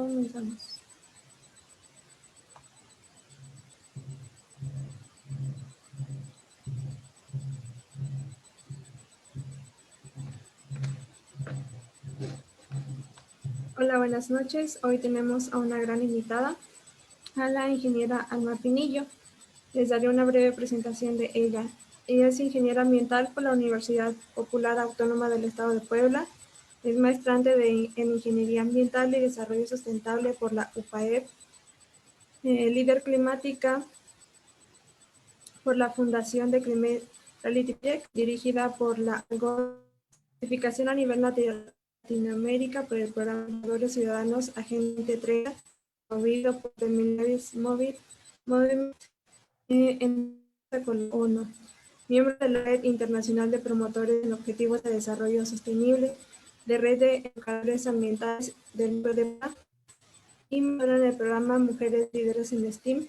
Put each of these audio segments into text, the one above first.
Comenzamos. Hola, buenas noches. Hoy tenemos a una gran invitada, a la ingeniera Alma Pinillo. Les daré una breve presentación de ella. Ella es ingeniera ambiental por la Universidad Popular Autónoma del Estado de Puebla. Es maestrante en Ingeniería Ambiental y Desarrollo Sustentable por la UPAEP. Líder climática por la Fundación de Climate Reality Check, dirigida por la certificación a nivel Latinoamérica por el programa de Valores Ciudadanos Agente 30, promovido por The Millennials Movement con ONU, miembro de la Red Internacional de Promotores en Objetivos de Desarrollo Sostenible, de Red de Educadores Ambientales del Mundo de Paz, y miembro en el programa Mujeres Líderes en STEAM.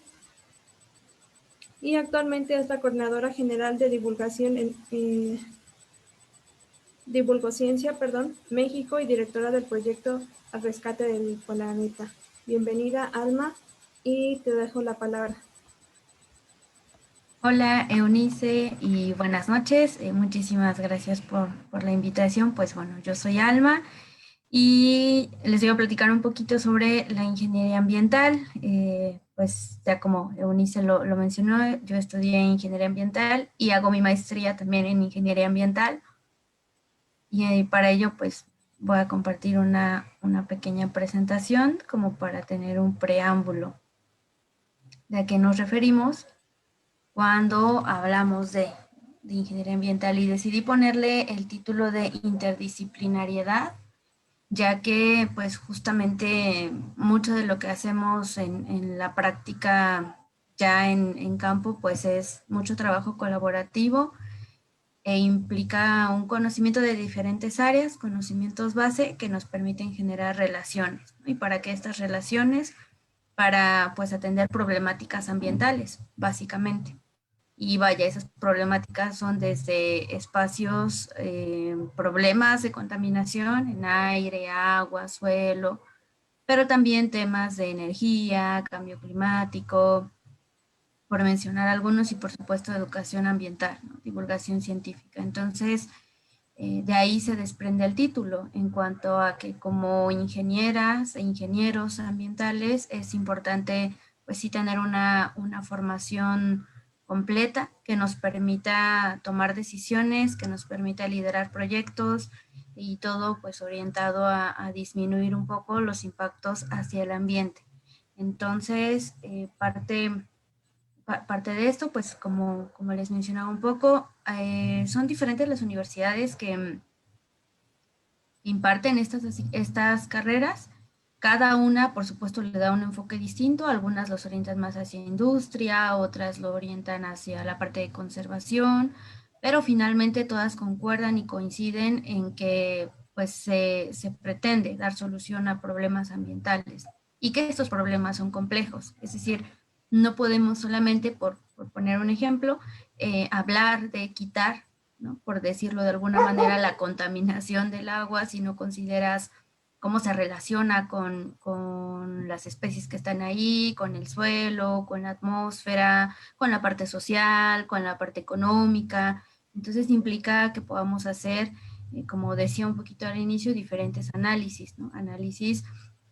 Y actualmente es la coordinadora general de divulgación en Divulgociencia, México, y directora del proyecto Al Rescate del Planeta. Bienvenida, Alma, y te dejo la palabra. Hola, Eunice, y buenas noches. Muchísimas gracias por la invitación. Pues bueno, yo soy Alma y les voy a platicar un poquito sobre la ingeniería ambiental. Pues ya como Eunice lo mencionó, yo estudié ingeniería ambiental y hago mi maestría también en ingeniería ambiental. Y para ello, pues voy a compartir una pequeña presentación como para tener un preámbulo de a qué nos referimos cuando hablamos de ingeniería ambiental, y decidí ponerle el título de interdisciplinariedad, ya que pues justamente mucho de lo que hacemos en la práctica ya en campo pues es mucho trabajo colaborativo e implica un conocimiento de diferentes áreas, conocimientos base que nos permiten generar relaciones, ¿no? Y para que estas relaciones, para pues atender problemáticas ambientales, básicamente. Y vaya, esas problemáticas son desde espacios, problemas de contaminación en aire, agua, suelo, pero también temas de energía, cambio climático, por mencionar algunos, y por supuesto educación ambiental, ¿no? Divulgación científica. Entonces, de ahí se desprende el título, en cuanto a que como ingenieras e ingenieros ambientales es importante pues sí tener una formación completa que nos permita tomar decisiones, que nos permita liderar proyectos, y todo pues orientado a disminuir un poco los impactos hacia el ambiente. Entonces, parte de esto, pues como les mencionaba un poco, son diferentes las universidades que imparten estas carreras. Cada una, por supuesto, le da un enfoque distinto. Algunas los orientan más hacia industria, otras lo orientan hacia la parte de conservación, pero finalmente todas concuerdan y coinciden en que pues se pretende dar solución a problemas ambientales y que estos problemas son complejos. Es decir, no podemos solamente, por poner un ejemplo, hablar de quitar, ¿no? Por decirlo de alguna manera, la contaminación del agua, si no consideras cómo se relaciona con las especies que están ahí, con el suelo, con la atmósfera, con la parte social, con la parte económica. Entonces implica que podamos hacer, como decía un poquito al inicio, diferentes análisis, ¿no? Análisis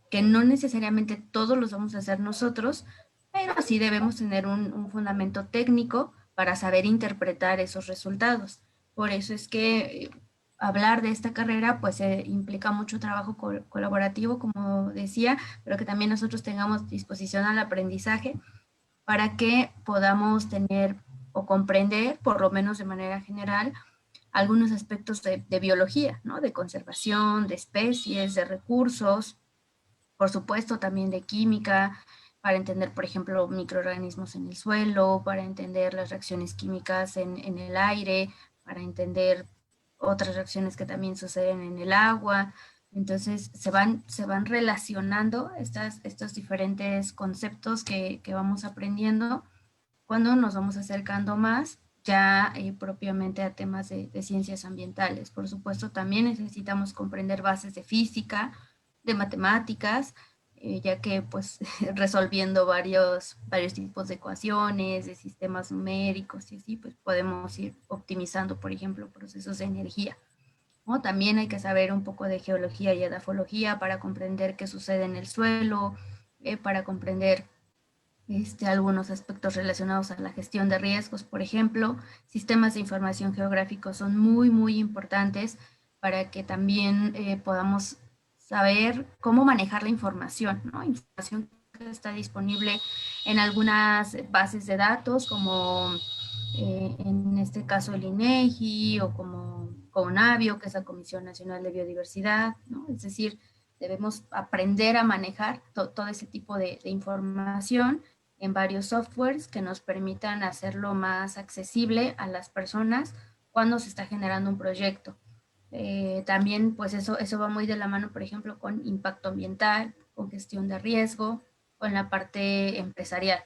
que no necesariamente todos los vamos a hacer nosotros, pero sí debemos tener un fundamento técnico para saber interpretar esos resultados. Por eso es que hablar de esta carrera pues implica mucho trabajo colaborativo, como decía, pero que también nosotros tengamos disposición al aprendizaje para que podamos tener o comprender, por lo menos de manera general, algunos aspectos de biología, ¿no? De conservación, de especies, de recursos, por supuesto también de química, para entender, por ejemplo, microorganismos en el suelo, para entender las reacciones químicas en el aire, para entender otras reacciones que también suceden en el agua. Entonces se van relacionando estos diferentes conceptos que vamos aprendiendo cuando nos vamos acercando más ya propiamente a temas de ciencias ambientales. Por supuesto, también necesitamos comprender bases de física, de matemáticas, ya que pues resolviendo varios tipos de ecuaciones, de sistemas numéricos y así, pues podemos ir optimizando, por ejemplo, procesos de energía, ¿no? También hay que saber un poco de geología y edafología para comprender qué sucede en el suelo, para comprender algunos aspectos relacionados a la gestión de riesgos, por ejemplo. Sistemas de información geográficos son muy, muy importantes para que también podamos saber cómo manejar la información, ¿no? Información que está disponible en algunas bases de datos, como en este caso el INEGI o como CONABIO, que es la Comisión Nacional de Biodiversidad, ¿no? Es decir, debemos aprender a manejar todo ese tipo de información en varios softwares que nos permitan hacerlo más accesible a las personas cuando se está generando un proyecto. También, pues eso va muy de la mano, por ejemplo, con impacto ambiental, con gestión de riesgo, con la parte empresarial.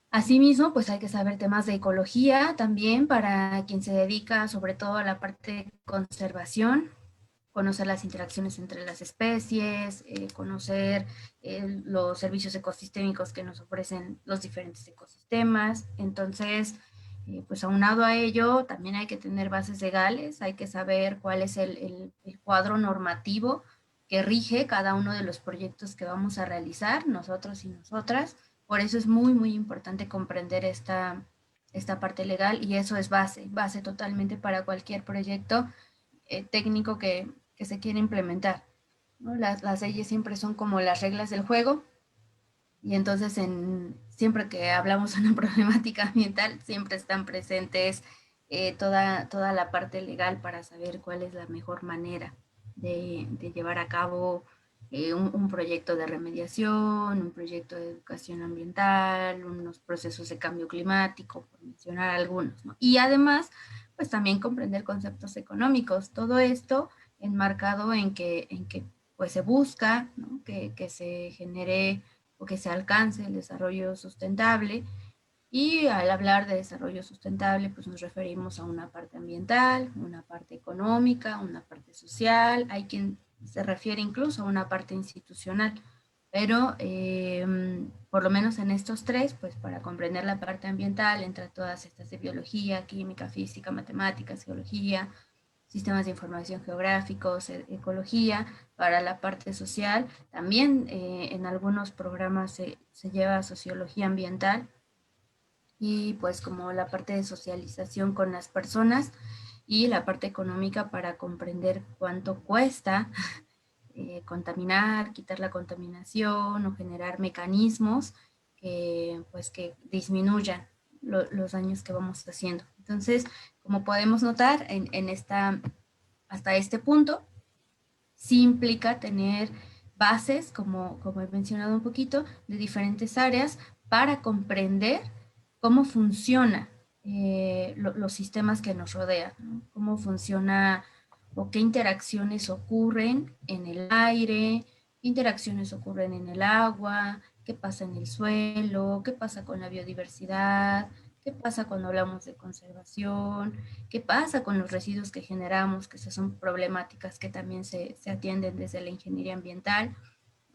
Asimismo, pues hay que saber temas de ecología también para quien se dedica sobre todo a la parte de conservación, conocer las interacciones entre las especies, conocer los servicios ecosistémicos que nos ofrecen los diferentes ecosistemas. Entonces, pues aunado a ello, también hay que tener bases legales, hay que saber cuál es el cuadro normativo que rige cada uno de los proyectos que vamos a realizar, nosotros y nosotras. Por eso es muy, muy importante comprender esta parte legal y eso es base totalmente para cualquier proyecto técnico que se quiere implementar, ¿no? Las leyes siempre son como las reglas del juego y entonces siempre que hablamos de una problemática ambiental siempre están presentes toda la parte legal para saber cuál es la mejor manera de llevar a cabo un proyecto de remediación, un proyecto de educación ambiental, unos procesos de cambio climático, por mencionar algunos, ¿no? Y además, pues también comprender conceptos económicos. Todo esto enmarcado en que pues se busca, ¿no? que se genere o que se alcance el desarrollo sustentable. Y al hablar de desarrollo sustentable, pues nos referimos a una parte ambiental, una parte económica, una parte social, hay quien se refiere incluso a una parte institucional, pero por lo menos en estos tres, pues para comprender la parte ambiental, entra todas estas de biología, química, física, matemáticas, geología, sistemas de información geográficos, ecología. Para la parte social, también en algunos programas se lleva sociología ambiental y pues como la parte de socialización con las personas y la parte económica para comprender cuánto cuesta contaminar, quitar la contaminación o generar mecanismos pues, que disminuyan los daños que vamos haciendo. Entonces, como podemos notar hasta este punto, sí implica tener bases, como he mencionado un poquito, de diferentes áreas para comprender cómo funciona los sistemas que nos rodean, ¿no? Cómo funciona o qué interacciones ocurren en el aire, qué interacciones ocurren en el agua, qué pasa en el suelo, qué pasa con la biodiversidad, qué pasa cuando hablamos de conservación, qué pasa con los residuos que generamos, que esas son problemáticas que también se atienden desde la ingeniería ambiental.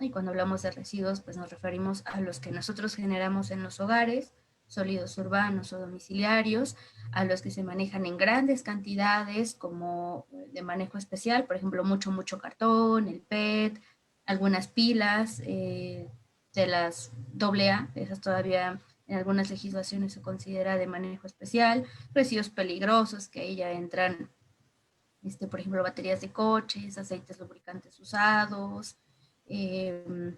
Y cuando hablamos de residuos, pues nos referimos a los que nosotros generamos en los hogares, sólidos urbanos o domiciliarios, a los que se manejan en grandes cantidades como de manejo especial, por ejemplo, mucho cartón, el PET, algunas pilas de las AA, esas todavía en algunas legislaciones se considera de manejo especial, residuos peligrosos que ahí ya entran, por ejemplo, baterías de coches, aceites lubricantes usados, eh,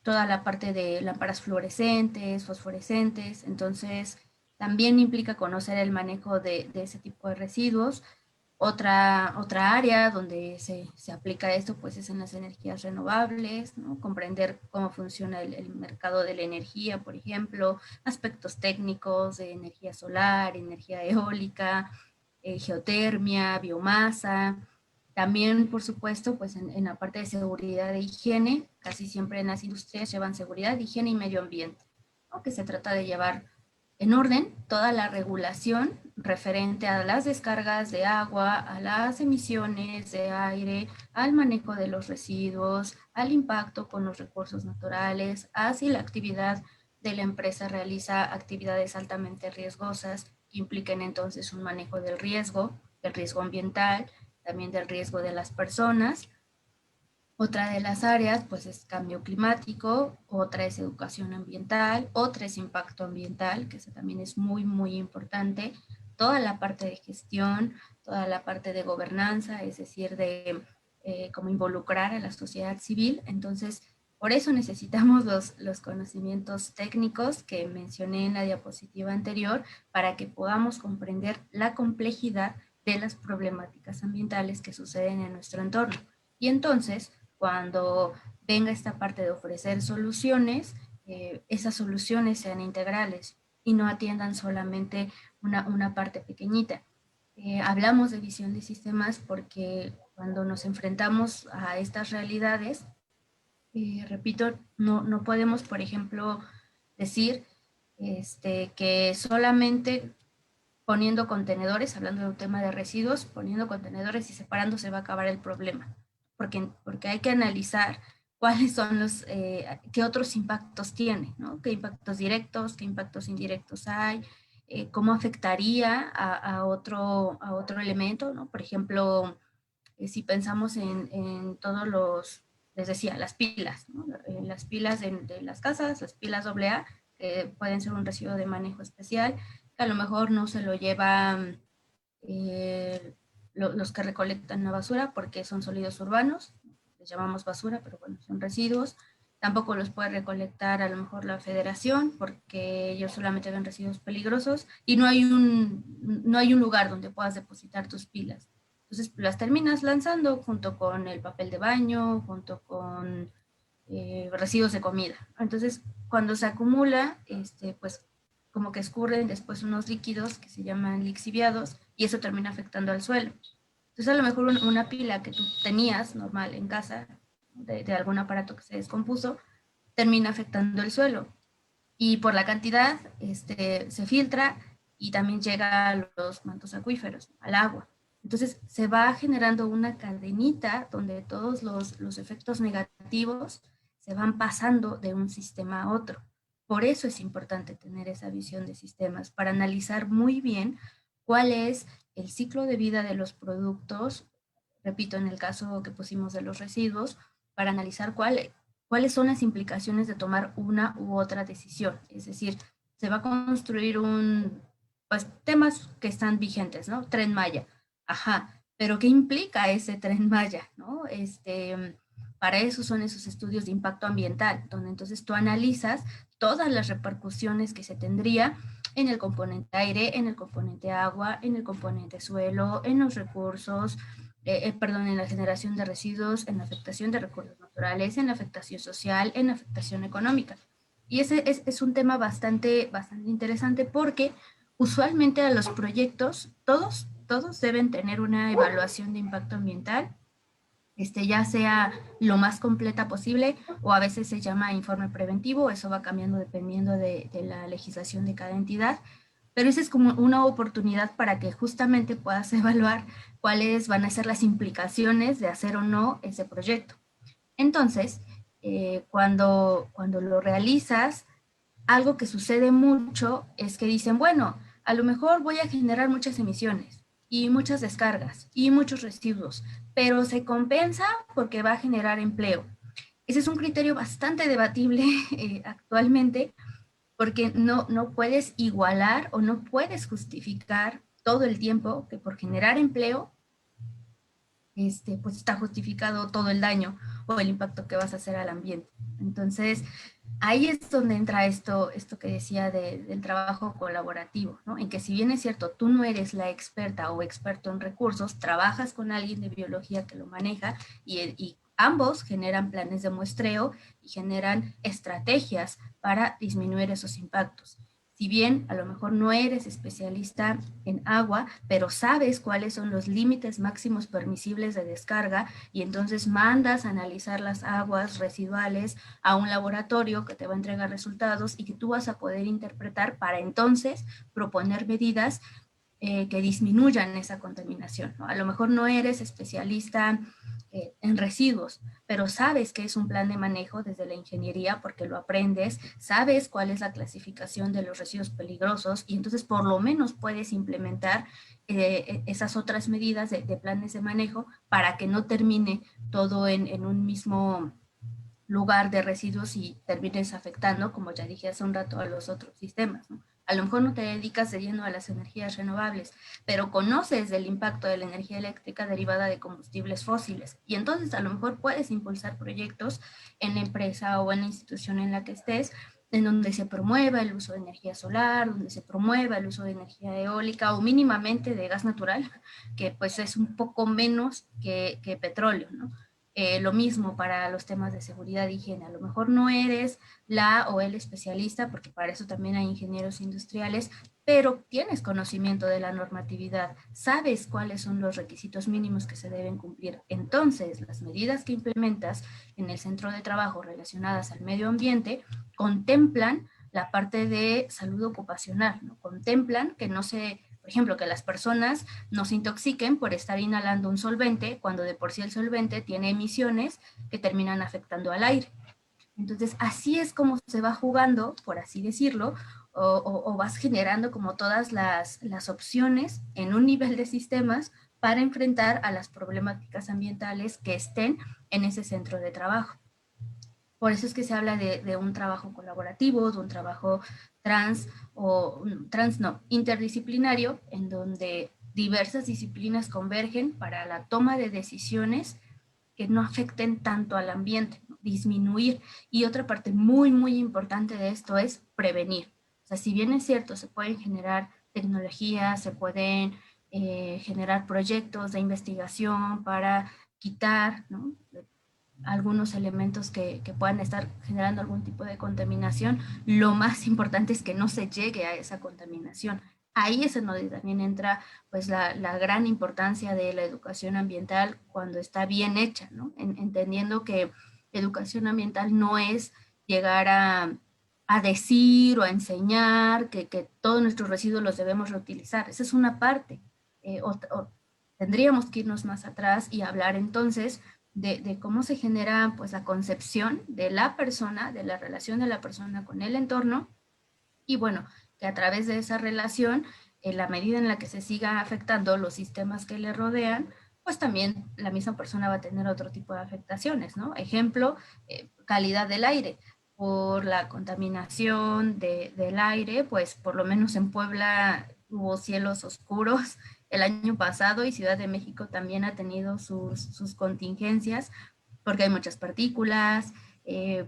toda la parte de lámparas fluorescentes, fosforescentes. Entonces, también implica conocer el manejo de ese tipo de residuos. Otra área donde se aplica esto pues es en las energías renovables, ¿no? Comprender cómo funciona el mercado de la energía, por ejemplo, aspectos técnicos de energía solar, energía eólica, geotermia, biomasa. También, por supuesto, pues en la parte de seguridad e higiene, casi siempre en las industrias llevan seguridad, higiene y medio ambiente, ¿no? Que se trata de llevar en orden toda la regulación referente a las descargas de agua, a las emisiones de aire, al manejo de los residuos, al impacto con los recursos naturales, a si la actividad de la empresa realiza actividades altamente riesgosas que impliquen entonces un manejo del riesgo ambiental, también del riesgo de las personas. Otra de las áreas, pues, es cambio climático, otra es educación ambiental, otra es impacto ambiental, que eso también es muy, muy importante. Toda la parte de gestión, toda la parte de gobernanza, es decir, de cómo involucrar a la sociedad civil. Entonces, por eso necesitamos los conocimientos técnicos que mencioné en la diapositiva anterior para que podamos comprender la complejidad de las problemáticas ambientales que suceden en nuestro entorno. Y entonces, cuando venga esta parte de ofrecer soluciones, esas soluciones sean integrales y no atiendan solamente una parte pequeñita. Hablamos de visión de sistemas porque cuando nos enfrentamos a estas realidades, repito, no podemos, por ejemplo, decir que solamente poniendo contenedores, hablando de un tema de residuos, poniendo contenedores y separando se va a acabar el problema. Porque hay que analizar cuáles son qué otros impactos tiene, ¿no? Qué impactos directos, qué impactos indirectos hay, cómo afectaría a otro elemento, ¿no? Por ejemplo, si pensamos en todos les decía, las pilas, ¿no? Las pilas de las casas, las pilas AA, que pueden ser un residuo de manejo especial, que a lo mejor no se lo llevan los que recolectan la basura porque son sólidos urbanos, les llamamos basura, pero bueno, son residuos. Tampoco los puede recolectar a lo mejor la federación porque ellos solamente ven residuos peligrosos y no hay un lugar donde puedas depositar tus pilas. Entonces las terminas lanzando junto con el papel de baño, junto con residuos de comida. Entonces, cuando se acumula, pues como que escurren después unos líquidos que se llaman lixiviados y eso termina afectando al suelo. Entonces, a lo mejor una pila que tú tenías normal en casa, de algún aparato que se descompuso, termina afectando el suelo. Y por la cantidad, se filtra y también llega a los mantos acuíferos, al agua. Entonces se va generando una cadenita donde todos los efectos negativos se van pasando de un sistema a otro. Por eso es importante tener esa visión de sistemas, para analizar muy bien cuál es el ciclo de vida de los productos, repito, en el caso que pusimos de los residuos, para analizar cuáles son las implicaciones de tomar una u otra decisión. Es decir, se va a construir pues temas que están vigentes, ¿no? Tren Maya. Ajá, pero ¿qué implica ese Tren Maya, no? Para eso son esos estudios de impacto ambiental, donde entonces tú analizas todas las repercusiones que se tendría en el componente aire, en el componente agua, en el componente suelo, en los recursos, en la generación de residuos, en la afectación de recursos naturales, en la afectación social, en la afectación económica. Y ese es un tema bastante interesante porque usualmente a los proyectos, todos deben tener una evaluación de impacto ambiental, ya sea lo más completa posible, o a veces se llama informe preventivo, eso va cambiando dependiendo de la legislación de cada entidad, pero esa es como una oportunidad para que justamente puedas evaluar cuáles van a ser las implicaciones de hacer o no ese proyecto. Entonces, cuando lo realizas, algo que sucede mucho es que dicen, bueno, a lo mejor voy a generar muchas emisiones y muchas descargas y muchos residuos, pero se compensa porque va a generar empleo. Ese es un criterio bastante debatible actualmente, porque no puedes igualar o no puedes justificar todo el tiempo que por generar empleo, pues está justificado todo el daño o el impacto que vas a hacer al ambiente. Entonces, ahí es donde entra esto que decía del trabajo colaborativo, ¿no? En que si bien es cierto, tú no eres la experta o experto en recursos, trabajas con alguien de biología que lo maneja y ambos generan planes de muestreo y generan estrategias para disminuir esos impactos. Si bien a lo mejor no eres especialista en agua, pero sabes cuáles son los límites máximos permisibles de descarga y entonces mandas a analizar las aguas residuales a un laboratorio que te va a entregar resultados y que tú vas a poder interpretar para entonces proponer medidas que disminuyan esa contaminación, ¿no? A lo mejor no eres especialista en residuos, pero sabes que es un plan de manejo desde la ingeniería porque lo aprendes, sabes cuál es la clasificación de los residuos peligrosos y entonces por lo menos puedes implementar esas otras medidas de planes de manejo para que no termine todo en un mismo lugar de residuos y termines afectando, como ya dije hace un rato, a los otros sistemas, ¿no? A lo mejor no te dedicas de lleno a las energías renovables, pero conoces del impacto de la energía eléctrica derivada de combustibles fósiles. Y entonces a lo mejor puedes impulsar proyectos en la empresa o en la institución en la que estés, en donde se promueva el uso de energía solar, donde se promueva el uso de energía eólica o mínimamente de gas natural, que pues es un poco menos que petróleo, ¿no? Lo mismo para los temas de seguridad e higiene. A lo mejor no eres la o el especialista, porque para eso también hay ingenieros industriales, pero tienes conocimiento de la normatividad, sabes cuáles son los requisitos mínimos que se deben cumplir. Entonces, las medidas que implementas en el centro de trabajo relacionadas al medio ambiente contemplan la parte de salud ocupacional, ¿no? Contemplan que no se, por ejemplo, que las personas no se intoxiquen por estar inhalando un solvente cuando de por sí el solvente tiene emisiones que terminan afectando al aire. Entonces, así es como se va jugando, por así decirlo, o vas generando como todas las opciones en un nivel de sistemas para enfrentar a las problemáticas ambientales que estén en ese centro de trabajo. Por eso es que se habla de un trabajo colaborativo, de un trabajo trans o trans no, interdisciplinario, en donde diversas disciplinas convergen para la toma de decisiones que no afecten tanto al ambiente, ¿no? Disminuir. Y otra parte muy, muy importante de esto es prevenir. O sea, si bien es cierto, se pueden generar tecnologías, se pueden generar proyectos de investigación para quitar, ¿no?, algunos elementos que puedan estar generando algún tipo de contaminación, lo más importante es que no se llegue a esa contaminación. Ahí es en donde también entra pues la gran importancia de la educación ambiental cuando está bien hecha, ¿no? Entendiendo que educación ambiental no es llegar a decir o a enseñar que todos nuestros residuos los debemos reutilizar. Esa es una parte. O tendríamos que irnos más atrás y hablar entonces de cómo se genera pues la concepción de la persona, de la relación de la persona con el entorno, y bueno, que a través de esa relación, en la medida en la que se siga afectando los sistemas que le rodean, pues también la misma persona va a tener otro tipo de afectaciones, ¿no? Ejemplo, calidad del aire. Por la contaminación del aire, pues por lo menos en Puebla hubo cielos oscuros el año pasado y Ciudad de México también ha tenido sus contingencias porque hay muchas partículas,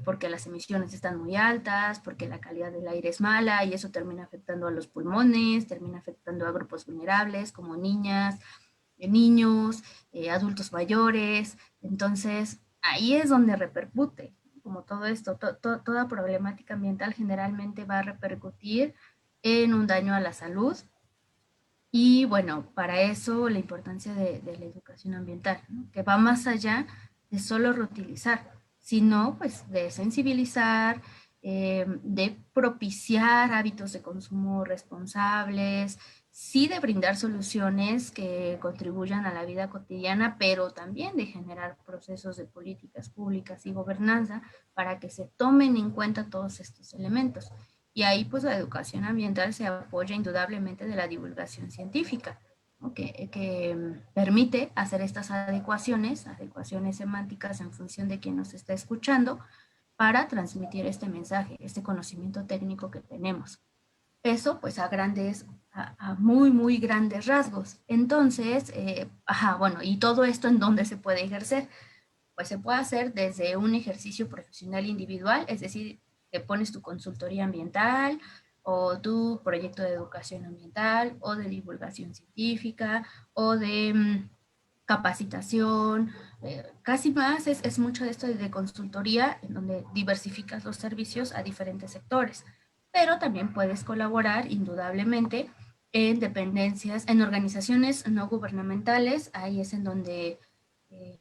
porque las emisiones están muy altas, porque la calidad del aire es mala y eso termina afectando a los pulmones, termina afectando a grupos vulnerables como niñas, niños, adultos mayores. Entonces, ahí es donde repercute, como todo esto, toda problemática ambiental generalmente va a repercutir en un daño a la salud. Y bueno, para eso la importancia de la educación ambiental, ¿no?, que va más allá de solo reutilizar, sino pues de sensibilizar, de propiciar hábitos de consumo responsables, sí de brindar soluciones que contribuyan a la vida cotidiana, pero también de generar procesos de políticas públicas y gobernanza para que se tomen en cuenta todos estos elementos. Y ahí pues la educación ambiental se apoya indudablemente de la divulgación científica, ¿no?, que permite hacer estas adecuaciones semánticas en función de quien nos está escuchando para transmitir este mensaje, este conocimiento técnico que tenemos. Eso pues a muy, muy grandes rasgos. Entonces, bueno, ¿y todo esto en dónde se puede ejercer? Pues se puede hacer desde un ejercicio profesional individual, es decir, te pones tu consultoría ambiental o tu proyecto de educación ambiental o de divulgación científica o de capacitación, casi más es mucho de esto de consultoría, en donde diversificas los servicios a diferentes sectores, pero también puedes colaborar indudablemente en dependencias, en organizaciones no gubernamentales, ahí es en donde eh,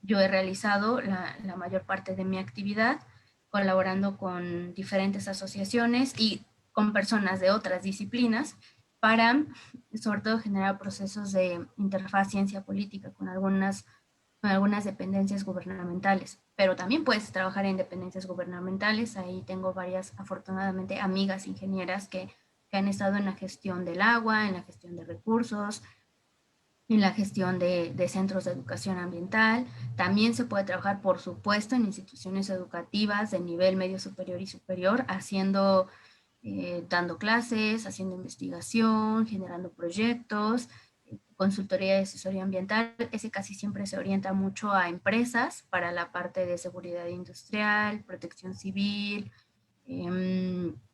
yo he realizado la mayor parte de mi actividad, colaborando con diferentes asociaciones y con personas de otras disciplinas para, sobre todo, generar procesos de interfaz ciencia-política con algunas dependencias gubernamentales. Pero también puedes trabajar en dependencias gubernamentales. Ahí tengo varias, afortunadamente, amigas ingenieras que han estado en la gestión del agua, en la gestión de recursos, en la gestión de centros de educación ambiental. También se puede trabajar, por supuesto, en instituciones educativas de nivel medio superior y superior, dando clases, haciendo investigación, generando proyectos, consultoría y asesoría ambiental. Ese casi siempre se orienta mucho a empresas para la parte de seguridad industrial, protección civil,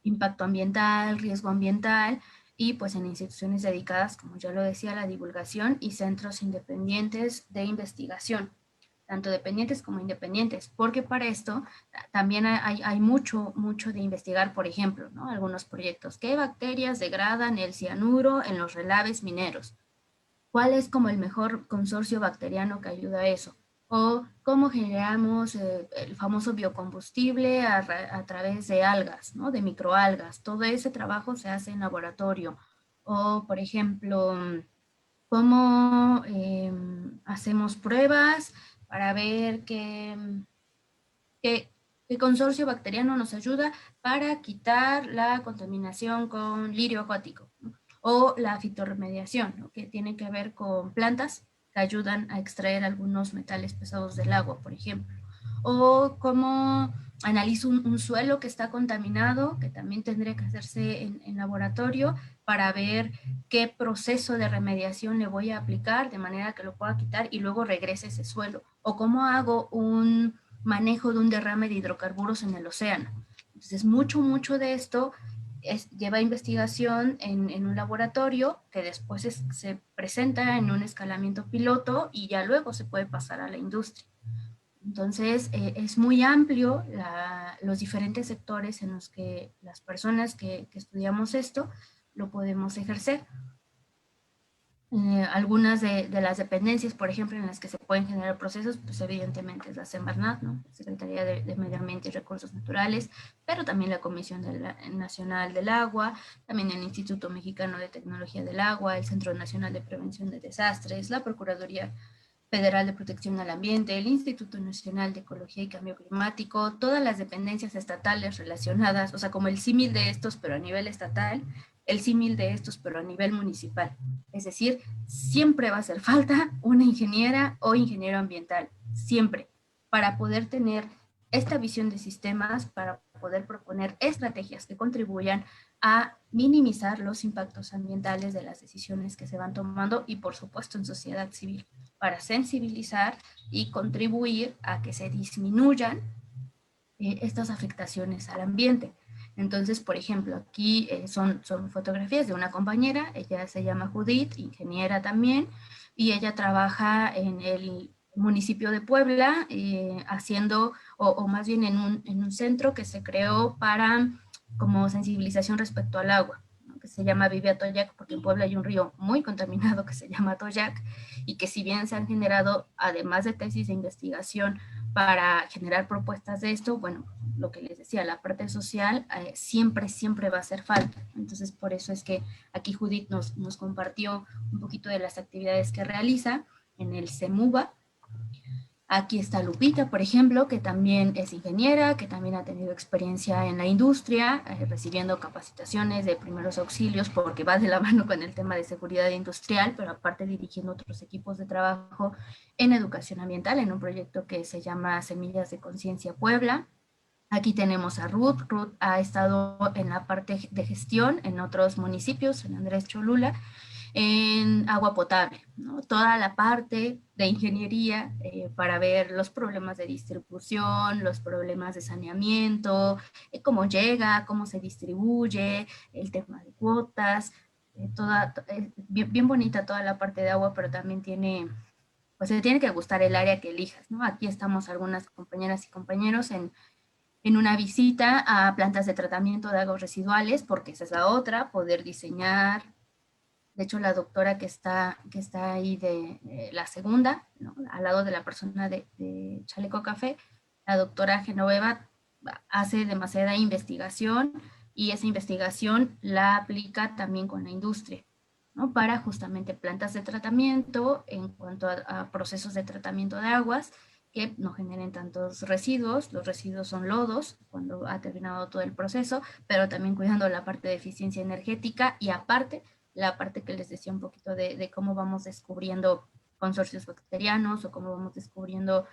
impacto ambiental, riesgo ambiental, y pues en instituciones dedicadas, como ya lo decía, a la divulgación y centros independientes de investigación, tanto dependientes como independientes, porque para esto también hay mucho de investigar, por ejemplo, ¿no? Algunos proyectos. ¿Qué bacterias degradan el cianuro en los relaves mineros? ¿Cuál es como el mejor consorcio bacteriano que ayuda a eso? O cómo generamos el famoso biocombustible a través de algas, ¿no? De microalgas. Todo ese trabajo se hace en laboratorio. O, por ejemplo, cómo hacemos pruebas para ver qué consorcio bacteriano nos ayuda para quitar la contaminación con lirio acuático, ¿no? O la fitorremediación, ¿no? Que tiene que ver con plantas que ayudan a extraer algunos metales pesados del agua, por ejemplo. O cómo analizo un suelo que está contaminado, que también tendría que hacerse en laboratorio, para ver qué proceso de remediación le voy a aplicar de manera que lo pueda quitar y luego regrese ese suelo. O cómo hago un manejo de un derrame de hidrocarburos en el océano. Entonces, mucho de esto lleva investigación en un laboratorio que después se presenta en un escalamiento piloto y ya luego se puede pasar a la industria. Entonces, es muy amplio los diferentes sectores en los que las personas que estudiamos esto lo podemos ejercer. Algunas de las dependencias, por ejemplo, en las que se pueden generar procesos, pues evidentemente es la Semarnat, ¿no? Secretaría de Medio Ambiente y Recursos Naturales, pero también la Comisión Nacional del Agua, también el Instituto Mexicano de Tecnología del Agua, el Centro Nacional de Prevención de Desastres, la Procuraduría Federal de Protección al Ambiente, el Instituto Nacional de Ecología y Cambio Climático, todas las dependencias estatales relacionadas, o sea, como el símil de estos, pero a nivel estatal, el símil de estos, pero a nivel municipal. Es decir, siempre va a hacer falta una ingeniera o ingeniero ambiental, siempre, para poder tener esta visión de sistemas, para poder proponer estrategias que contribuyan a minimizar los impactos ambientales de las decisiones que se van tomando y, por supuesto, en sociedad civil, para sensibilizar y contribuir a que se disminuyan estas afectaciones al ambiente. Entonces, por ejemplo, aquí son fotografías de una compañera, ella se llama Judith, ingeniera también, y ella trabaja en el municipio de Puebla, haciendo, o más bien en un centro que se creó para como sensibilización respecto al agua, ¿no? Que se llama Vive Atoyac, porque en Puebla hay un río muy contaminado que se llama Atoyac, y que si bien se han generado, además de tesis de investigación, para generar propuestas de esto, bueno, lo que les decía, la parte social siempre va a hacer falta. Entonces, por eso es que aquí Judith nos compartió un poquito de las actividades que realiza en el CEMUBA. Aquí está Lupita, por ejemplo, que también es ingeniera, que también ha tenido experiencia en la industria, recibiendo capacitaciones de primeros auxilios, porque va de la mano con el tema de seguridad industrial, pero aparte dirigiendo otros equipos de trabajo en educación ambiental, en un proyecto que se llama Semillas de Conciencia Puebla. Aquí tenemos a Ruth. Ruth ha estado en la parte de gestión en otros municipios, en Andrés Cholula, en agua potable, ¿no? Toda la parte de ingeniería para ver los problemas de distribución, los problemas de saneamiento, cómo llega, cómo se distribuye, el tema de cuotas, bien bonita toda la parte de agua, pero también pues se tiene que gustar el área que elijas, ¿no? Aquí estamos algunas compañeras y compañeros en una visita a plantas de tratamiento de aguas residuales, porque esa es la otra, poder diseñar. De hecho, la doctora que está ahí la segunda, ¿no? Al lado de la persona de Chaleco Café, la doctora Genoveva hace demasiada investigación y esa investigación la aplica también con la industria, ¿no? Para justamente plantas de tratamiento en cuanto a procesos de tratamiento de aguas que no generen tantos residuos. Los residuos son lodos cuando ha terminado todo el proceso, pero también cuidando la parte de eficiencia energética y aparte la parte que les decía un poquito de cómo vamos descubriendo consorcios bacterianos o cómo vamos descubriendo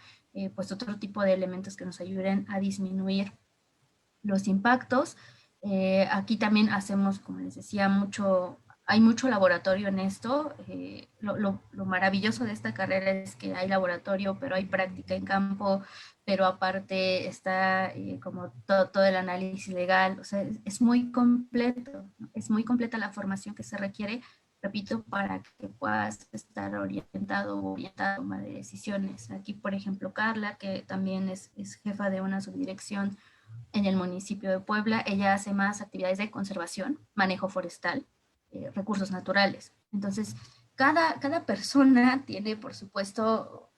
pues otro tipo de elementos que nos ayuden a disminuir los impactos. Aquí también hacemos, como les decía, hay mucho laboratorio en esto. Lo maravilloso de esta carrera es que hay laboratorio, pero hay práctica en campo, pero aparte está como todo el análisis legal. O sea, es muy completo, ¿no? Es muy completa la formación que se requiere, repito, para que puedas estar orientado o orientada a toma de decisiones. Aquí, por ejemplo, Carla, que también es jefa de una subdirección en el municipio de Puebla. Ella hace más actividades de conservación, manejo forestal, recursos naturales. Entonces, cada persona tiene, por supuesto,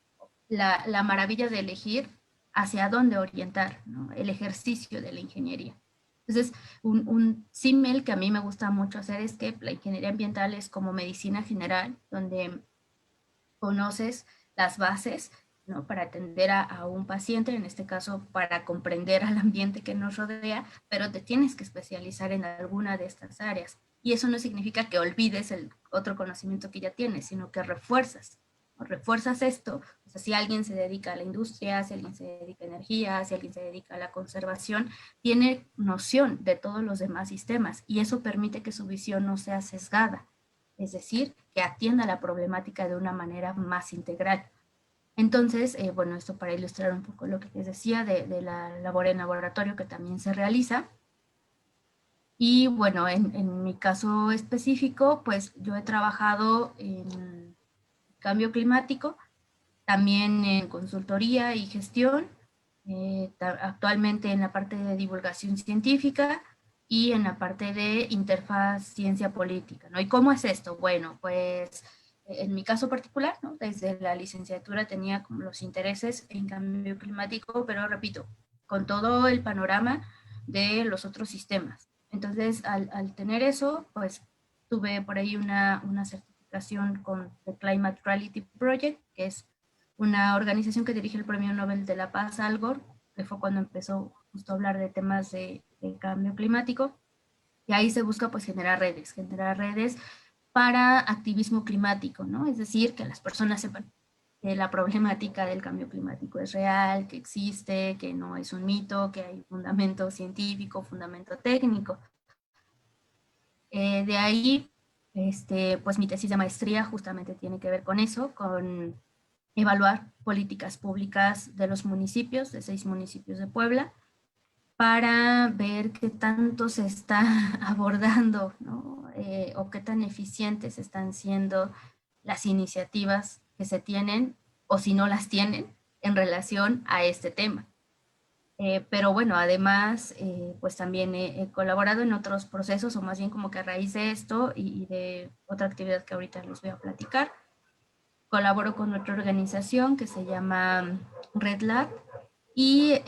la maravilla de elegir hacia dónde orientar, ¿no? El ejercicio de la ingeniería. Entonces, un símil que a mí me gusta mucho hacer es que la ingeniería ambiental es como medicina general, donde conoces las bases, ¿no? Para atender a un paciente, en este caso para comprender al ambiente que nos rodea, pero te tienes que especializar en alguna de estas áreas. Y eso no significa que olvides el otro conocimiento que ya tienes, sino que refuerzas. ¿No? Refuerzas esto. O sea, si alguien se dedica a la industria, si alguien se dedica a energía, si alguien se dedica a la conservación, tiene noción de todos los demás sistemas y eso permite que su visión no sea sesgada, es decir, que atienda la problemática de una manera más integral. Entonces, bueno, esto para ilustrar un poco lo que les decía de la labor en laboratorio que también se realiza. Y bueno, en mi caso específico, pues yo he trabajado en cambio climático, también en consultoría y gestión, actualmente en la parte de divulgación científica y en la parte de interfaz ciencia política, ¿no? ¿Y cómo es esto? Bueno, pues en mi caso particular, ¿no? Desde la licenciatura tenía como los intereses en cambio climático, pero repito, con todo el panorama de los otros sistemas. Entonces, al tener eso, pues tuve por ahí una certificación con The Climate Reality Project, que es una organización que dirige el Premio Nobel de la Paz, Al Gore, que fue cuando empezó justo a hablar de temas de cambio climático. Y ahí se busca pues generar redes para activismo climático, ¿no? Es decir, que las personas sepan que la problemática del cambio climático es real, que existe, que no es un mito, que hay fundamento científico, fundamento técnico. De ahí, pues mi tesis de maestría justamente tiene que ver con eso, con evaluar políticas públicas de los municipios, de 6 municipios de Puebla, para ver qué tanto se está abordando, ¿no? O qué tan eficientes están siendo las iniciativas que se tienen, o si no las tienen, en relación a este tema. Pero bueno, además, pues también he colaborado en otros procesos, o más bien como que a raíz de esto y de otra actividad que ahorita les voy a platicar, colaboro con otra organización que se llama Red Lab y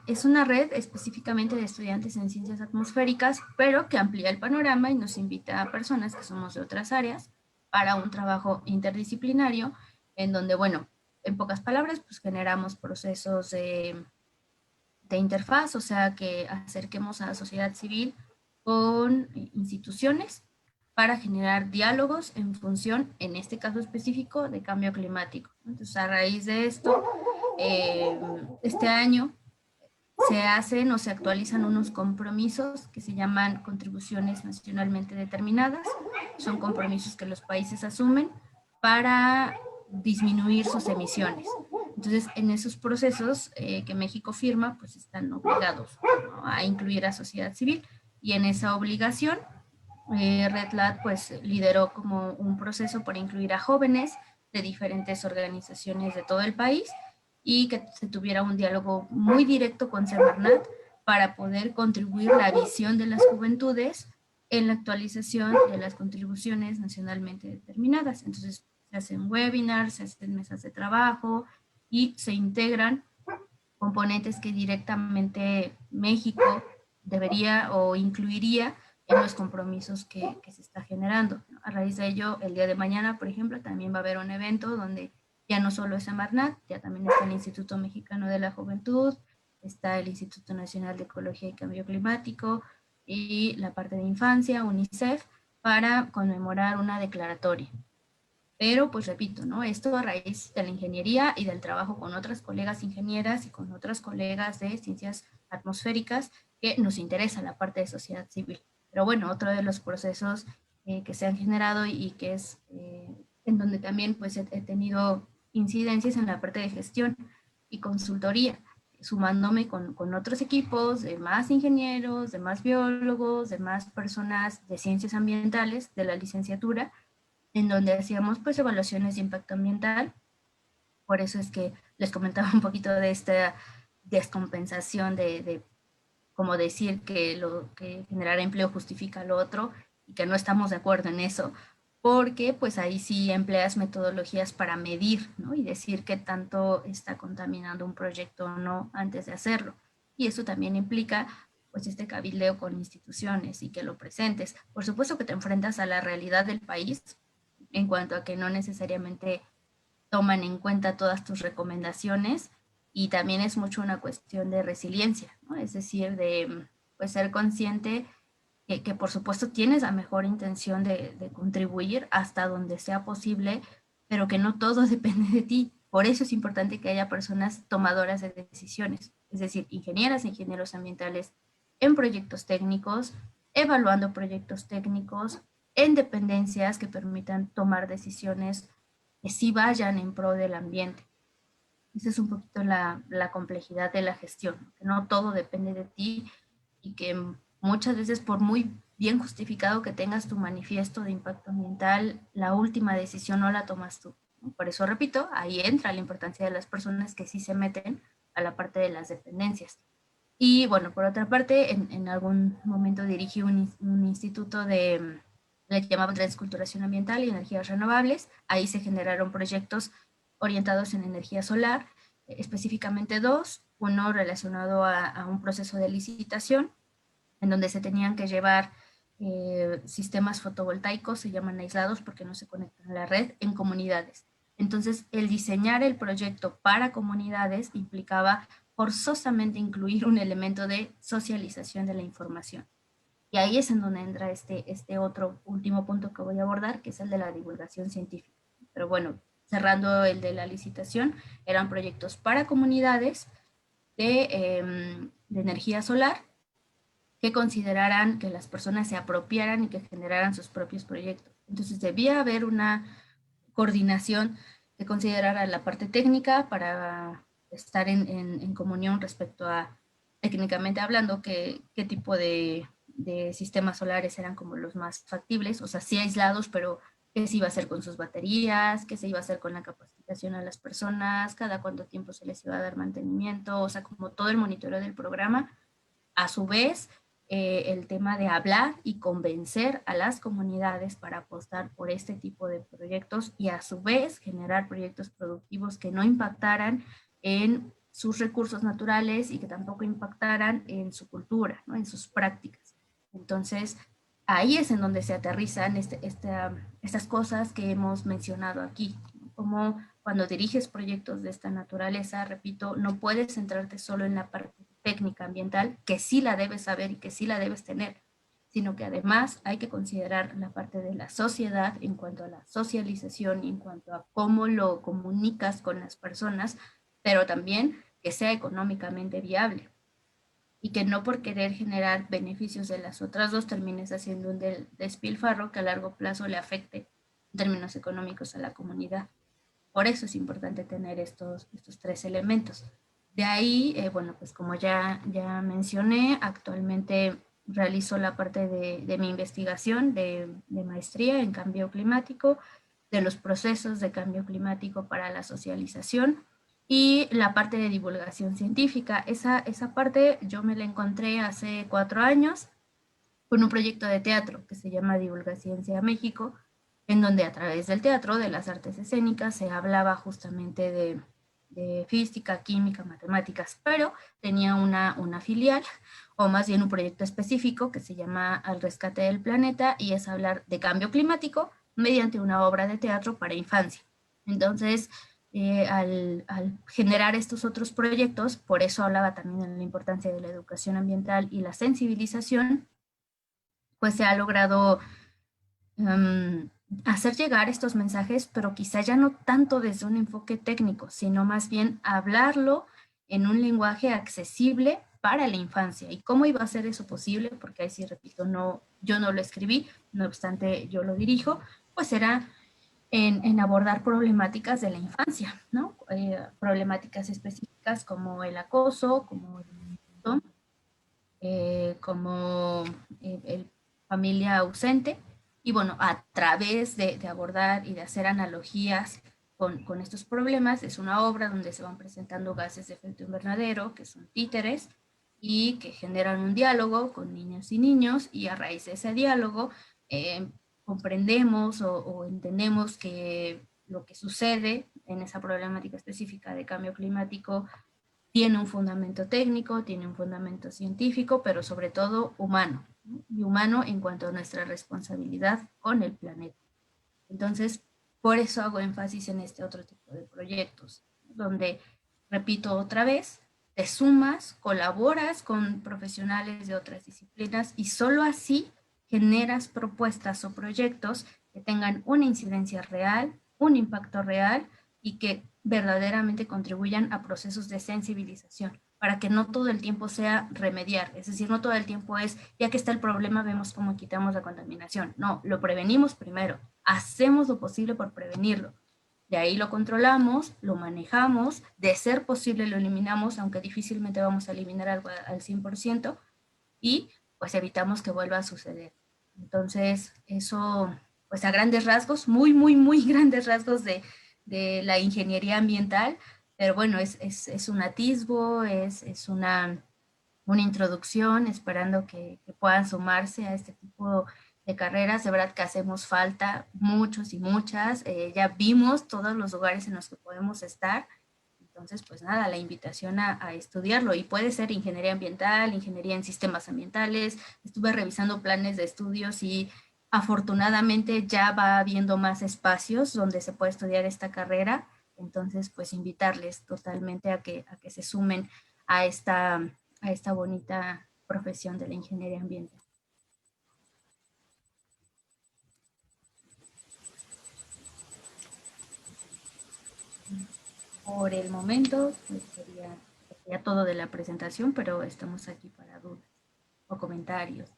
es una red específicamente de estudiantes en ciencias atmosféricas, pero que amplía el panorama y nos invita a personas que somos de otras áreas para un trabajo interdisciplinario en donde, bueno, en pocas palabras, pues generamos procesos de interfaz, o sea, que acerquemos a la sociedad civil con instituciones para generar diálogos en función, en este caso específico, de cambio climático. Entonces, a raíz de esto, este año se hacen o se actualizan unos compromisos que se llaman contribuciones nacionalmente determinadas. Son compromisos que los países asumen para disminuir sus emisiones. Entonces, en esos procesos que México firma, pues están obligados, ¿no? A incluir a sociedad civil. Y en esa obligación, Red Lab pues lideró como un proceso para incluir a jóvenes de diferentes organizaciones de todo el país y que se tuviera un diálogo muy directo con Semarnat para poder contribuir la visión de las juventudes en la actualización de las contribuciones nacionalmente determinadas. Entonces se hacen webinars, se hacen mesas de trabajo y se integran componentes que directamente México debería o incluiría en los compromisos que se está generando, ¿no? A raíz de ello, el día de mañana, por ejemplo, también va a haber un evento donde ya no solo es Semarnat, ya también está el Instituto Mexicano de la Juventud, está el Instituto Nacional de Ecología y Cambio Climático y la parte de infancia, UNICEF, para conmemorar una declaratoria. Pero, pues repito, ¿no? Esto a raíz de la ingeniería y del trabajo con otras colegas ingenieras y con otras colegas de ciencias atmosféricas que nos interesa la parte de sociedad civil. Pero bueno, otro de los procesos que se han generado y que es en donde también pues he tenido incidencias en la parte de gestión y consultoría, sumándome con otros equipos de más ingenieros, de más biólogos, de más personas de ciencias ambientales de la licenciatura, en donde hacíamos pues evaluaciones de impacto ambiental. Por eso es que les comentaba un poquito de esta descompensación de como decir que lo que generar empleo justifica lo otro y que no estamos de acuerdo en eso, porque pues ahí sí empleas metodologías para medir, ¿no? Y decir qué tanto está contaminando un proyecto o no antes de hacerlo. Y eso también implica pues este cabildeo con instituciones y que lo presentes. Por supuesto que te enfrentas a la realidad del país en cuanto a que no necesariamente toman en cuenta todas tus recomendaciones y también es mucho una cuestión de resiliencia, ¿no? Es decir, de pues, ser consciente que por supuesto tienes la mejor intención de contribuir hasta donde sea posible, pero que no todo depende de ti. Por eso es importante que haya personas tomadoras de decisiones, es decir, ingenieras e ingenieros ambientales en proyectos técnicos, evaluando proyectos técnicos, en dependencias que permitan tomar decisiones que sí vayan en pro del ambiente. Esa es un poquito la complejidad de la gestión, que no todo depende de ti y que muchas veces por muy bien justificado que tengas tu manifiesto de impacto ambiental, la última decisión no la tomas tú. Por eso repito, ahí entra la importancia de las personas que sí se meten a la parte de las dependencias. Y bueno, por otra parte, en algún momento dirigí un instituto de, le llamaban Transculturación Ambiental y Energías Renovables. Ahí se generaron proyectos orientados en energía solar, específicamente dos, uno relacionado a un proceso de licitación, en donde se tenían que llevar sistemas fotovoltaicos, se llaman aislados porque no se conectan a la red, en comunidades. Entonces, el diseñar el proyecto para comunidades implicaba forzosamente incluir un elemento de socialización de la información. Y ahí es en donde entra este otro último punto que voy a abordar, que es el de la divulgación científica. Pero bueno, cerrando el de la licitación, eran proyectos para comunidades de energía solar que consideraran que las personas se apropiaran y que generaran sus propios proyectos. Entonces debía haber una coordinación que considerara la parte técnica para estar en comunión respecto a, técnicamente hablando, qué tipo de sistemas solares eran como los más factibles, o sea, sí aislados, pero qué se iba a hacer con sus baterías, qué se iba a hacer con la capacitación a las personas, cada cuánto tiempo se les iba a dar mantenimiento, o sea, como todo el monitoreo del programa. A su vez, el tema de hablar y convencer a las comunidades para apostar por este tipo de proyectos y a su vez generar proyectos productivos que no impactaran en sus recursos naturales y que tampoco impactaran en su cultura, ¿no? En sus prácticas. Entonces, ahí es en donde se aterrizan estas cosas que hemos mencionado aquí, ¿no? Como cuando diriges proyectos de esta naturaleza, repito, no puedes centrarte solo en la parte técnica ambiental, que sí la debes saber y que sí la debes tener, sino que además hay que considerar la parte de la sociedad en cuanto a la socialización, en cuanto a cómo lo comunicas con las personas, pero también que sea económicamente viable y que no por querer generar beneficios de las otras dos termines haciendo un despilfarro que a largo plazo le afecte en términos económicos a la comunidad. Por eso es importante tener estos tres elementos. De ahí, bueno, pues como ya mencioné, actualmente realizo la parte de mi investigación de maestría en cambio climático, de los procesos de cambio climático para la socialización y la parte de divulgación científica. Esa parte yo me la encontré hace 4 años con un proyecto de teatro que se llama Divulgaciencia México, en donde a través del teatro, de las artes escénicas, se hablaba justamente de física, química, matemáticas, pero tenía una filial o más bien un proyecto específico que se llama Al rescate del planeta, y es hablar de cambio climático mediante una obra de teatro para infancia. Entonces, al generar estos otros proyectos, por eso hablaba también de la importancia de la educación ambiental y la sensibilización, pues se ha logrado hacer llegar estos mensajes, pero quizá ya no tanto desde un enfoque técnico, sino más bien hablarlo en un lenguaje accesible para la infancia. ¿Y cómo iba a ser eso posible? Porque ahí sí, repito, no, yo no lo escribí, no obstante yo lo dirijo, pues era en abordar problemáticas de la infancia, ¿no? Problemáticas específicas como el acoso, como el delito, como el familia ausente, y bueno, a través de abordar y de hacer analogías con estos problemas, es una obra donde se van presentando gases de efecto invernadero, que son títeres, y que generan un diálogo con niños y niños, y a raíz de ese diálogo comprendemos o entendemos que lo que sucede en esa problemática específica de cambio climático tiene un fundamento técnico, tiene un fundamento científico, pero sobre todo humano, ¿no? Y humano en cuanto a nuestra responsabilidad con el planeta. Entonces, por eso hago énfasis en este otro tipo de proyectos, donde, repito otra vez, te sumas, colaboras con profesionales de otras disciplinas y solo así generas propuestas o proyectos que tengan una incidencia real, un impacto real y que verdaderamente contribuyan a procesos de sensibilización, para que no todo el tiempo sea remediar, es decir, no todo el tiempo es, ya que está el problema, vemos cómo quitamos la contaminación. No, lo prevenimos primero, hacemos lo posible por prevenirlo. De ahí lo controlamos, lo manejamos, de ser posible lo eliminamos, aunque difícilmente vamos a eliminar algo al 100%, y pues evitamos que vuelva a suceder. Entonces, eso, pues a grandes rasgos, muy, muy, muy grandes rasgos de la ingeniería ambiental, pero bueno, es un atisbo, es una introducción, esperando que puedan sumarse a este tipo de carreras. De verdad que hacemos falta muchos y muchas. Ya vimos todos los lugares en los que podemos estar. Entonces, pues nada, la invitación a estudiarlo. Y puede ser ingeniería ambiental, ingeniería en sistemas ambientales. Estuve revisando planes de estudios y afortunadamente ya va habiendo más espacios donde se puede estudiar esta carrera. Entonces, pues invitarles totalmente a que se sumen a esta bonita profesión de la ingeniería ambiental. Por el momento, pues sería todo de la presentación, pero estamos aquí para dudas o comentarios.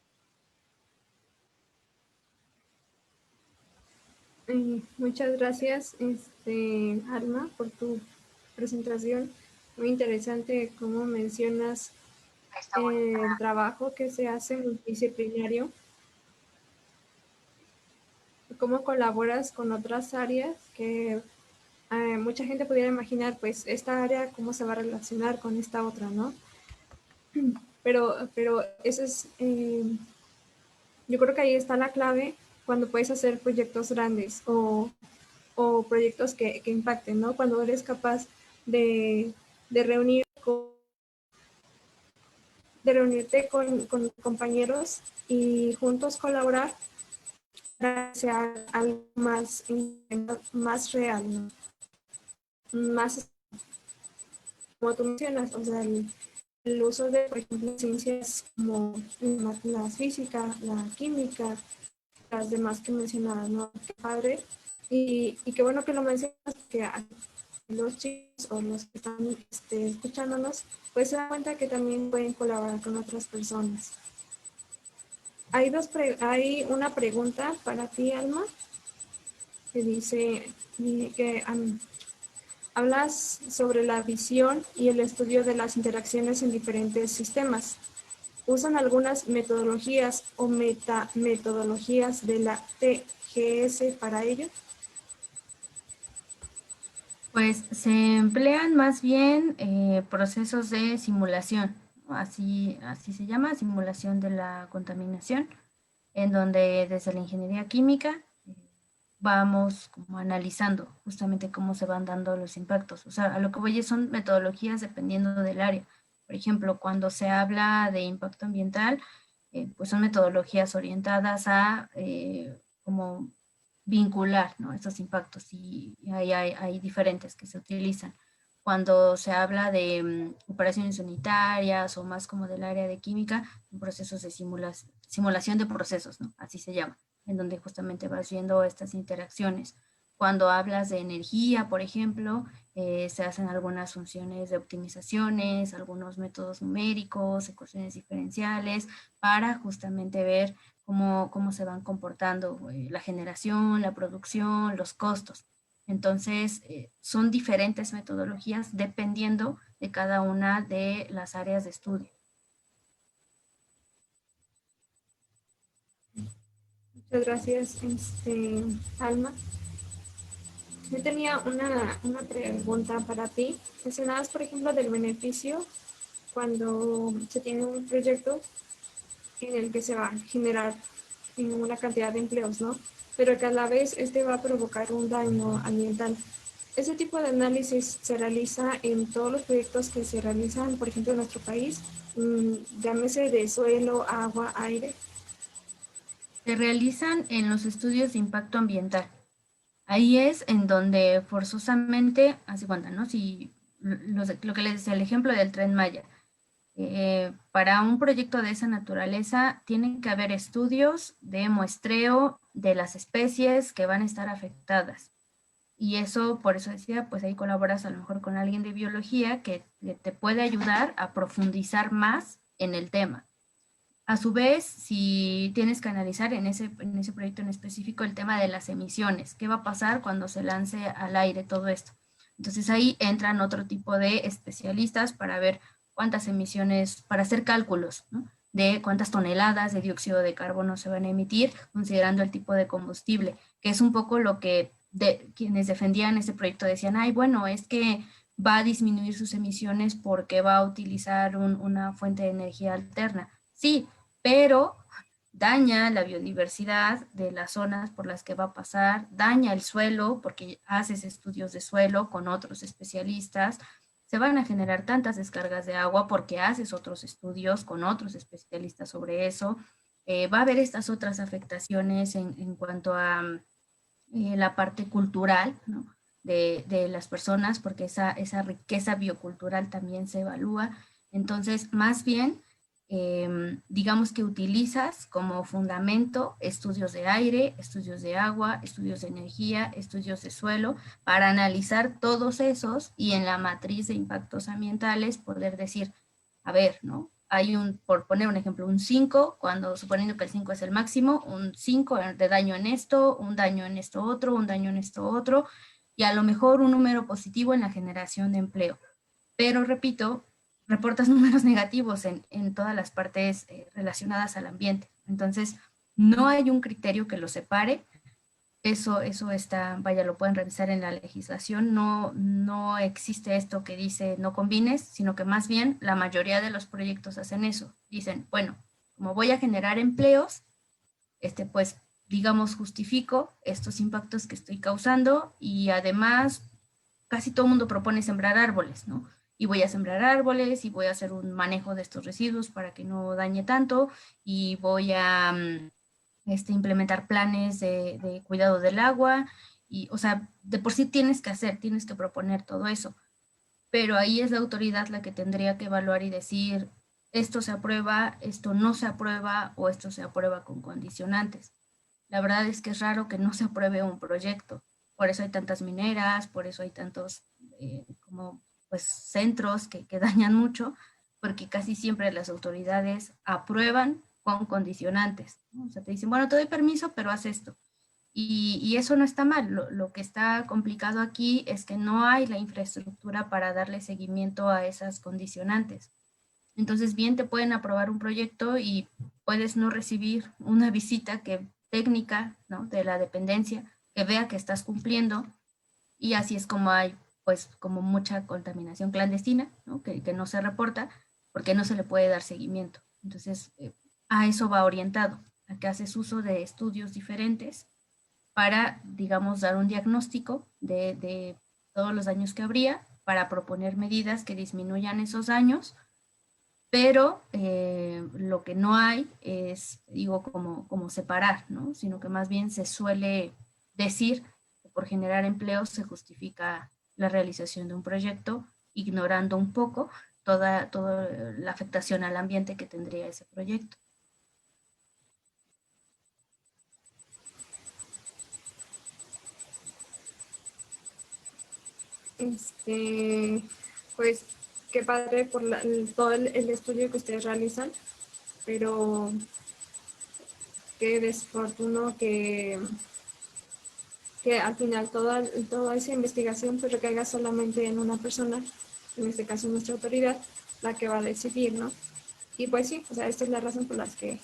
Muchas gracias, Alma, por tu presentación. Muy interesante cómo mencionas el trabajo que se hace multidisciplinario, cómo colaboras con otras áreas que mucha gente pudiera imaginar, pues esta área cómo se va a relacionar con esta otra, ¿no? Pero eso es, yo creo que ahí está la clave cuando puedes hacer proyectos grandes o proyectos que impacten, ¿no? Cuando eres capaz de, de reunir de reunirte con compañeros y juntos colaborar para que sea algo más real, ¿no? Más, como tú mencionas, o sea, el uso de, por ejemplo, ciencias como la física, la química, las demás que mencionabas, ¿no? Qué padre. Y qué bueno que lo mencionas, que los chicos o los que están escuchándonos, pues se dan cuenta que también pueden colaborar con otras personas. Hay una pregunta para ti, Alma, que dice que hablas sobre la visión y el estudio de las interacciones en diferentes sistemas. ¿Usan algunas metodologías o metametodologías de la TGS para ello? Pues se emplean más bien procesos de simulación, ¿no? Así se llama, simulación de la contaminación, en donde desde la ingeniería química vamos como analizando justamente cómo se van dando los impactos. O sea, a lo que voy son metodologías dependiendo del área. Por ejemplo, cuando se habla de impacto ambiental, pues son metodologías orientadas a como vincular, ¿no?, estos impactos, y hay diferentes que se utilizan. Cuando se habla de operaciones unitarias o más como del área de química, procesos de simulación de procesos, ¿no?, así se llama, en donde justamente vas viendo estas interacciones. Cuando hablas de energía, por ejemplo, se hacen algunas funciones de optimizaciones, algunos métodos numéricos, ecuaciones diferenciales, para justamente ver cómo se van comportando la generación, la producción, los costos. Entonces, son diferentes metodologías dependiendo de cada una de las áreas de estudio. Muchas gracias, Alma. Yo tenía una pregunta para ti. Mencionabas, por ejemplo, del beneficio cuando se tiene un proyecto en el que se va a generar una cantidad de empleos, ¿no? Pero que a la vez este va a provocar un daño ambiental. Ese tipo de análisis se realiza en todos los proyectos que se realizan, por ejemplo, en nuestro país, llámese de suelo, agua, aire. Se realizan en los estudios de impacto ambiental. Ahí es en donde forzosamente, hace cuenta, ¿no? Si lo que les decía, el ejemplo del Tren Maya. Para un proyecto de esa naturaleza tienen que haber estudios de muestreo de las especies que van a estar afectadas. Y eso, por eso decía, pues ahí colaboras a lo mejor con alguien de biología que te puede ayudar a profundizar más en el tema. A su vez, si tienes que analizar en ese proyecto en específico el tema de las emisiones, ¿qué va a pasar cuando se lance al aire todo esto? Entonces ahí entran otro tipo de especialistas para ver cuántas emisiones, para hacer cálculos, ¿no?, de cuántas toneladas de dióxido de carbono se van a emitir, considerando el tipo de combustible, que es un poco lo que quienes defendían ese proyecto decían, ay, bueno, es que va a disminuir sus emisiones porque va a utilizar una fuente de energía alterna. Sí, pero daña la biodiversidad de las zonas por las que va a pasar, daña el suelo porque haces estudios de suelo con otros especialistas, se van a generar tantas descargas de agua porque haces otros estudios con otros especialistas sobre eso, va a haber estas otras afectaciones en cuanto a la parte cultural, ¿no?, de las personas, porque esa riqueza biocultural también se evalúa. Entonces, más bien, digamos que utilizas como fundamento estudios de aire, estudios de agua, estudios de energía, estudios de suelo, para analizar todos esos y en la matriz de impactos ambientales poder decir, a ver, ¿no? Hay por poner un ejemplo, un 5, cuando suponiendo que el 5 es el máximo, un 5 de daño en esto, un daño en esto otro, un daño en esto otro, y a lo mejor un número positivo en la generación de empleo. Pero repito, reportas números negativos en todas las partes relacionadas al ambiente. Entonces, no hay un criterio que lo separe. Eso está, vaya, lo pueden revisar en la legislación. No existe esto que dice no combines, sino que más bien la mayoría de los proyectos hacen eso. Dicen, bueno, como voy a generar empleos, pues digamos, justifico estos impactos que estoy causando y además casi todo el mundo propone sembrar árboles, ¿no? Y voy a sembrar árboles y voy a hacer un manejo de estos residuos para que no dañe tanto y voy a implementar planes de cuidado del agua y, o sea, de por sí tienes que proponer todo eso, pero ahí es la autoridad la que tendría que evaluar y decir, esto se aprueba, esto no se aprueba o esto se aprueba con condicionantes. La verdad es que es raro que no se apruebe un proyecto. Por eso hay tantas mineras, por eso hay tantos como pues centros que dañan mucho, porque casi siempre las autoridades aprueban con condicionantes, ¿no? O sea, te dicen, bueno, te doy permiso, pero haz esto. Y eso no está mal. Lo que está complicado aquí es que no hay la infraestructura para darle seguimiento a esas condicionantes. Entonces, bien te pueden aprobar un proyecto y puedes no recibir una visita técnica, ¿no?, de la dependencia que vea que estás cumpliendo, y así es como hay pues como mucha contaminación clandestina, ¿no?, que no se reporta porque no se le puede dar seguimiento. Entonces, a eso va orientado, a que haces uso de estudios diferentes para, digamos, dar un diagnóstico de todos los daños que habría, para proponer medidas que disminuyan esos daños pero lo que no hay es, digo, como separar, ¿no? Sino que más bien se suele decir que por generar empleo se justifica la realización de un proyecto, ignorando un poco toda la afectación al ambiente que tendría ese proyecto. Este, pues qué padre por todo el estudio que ustedes realizan, pero qué desfortuno que al final toda esa investigación pues recaiga solamente en una persona, en este caso nuestra autoridad, la que va a decidir, ¿no? Y pues sí, o sea, esta es la razón por la que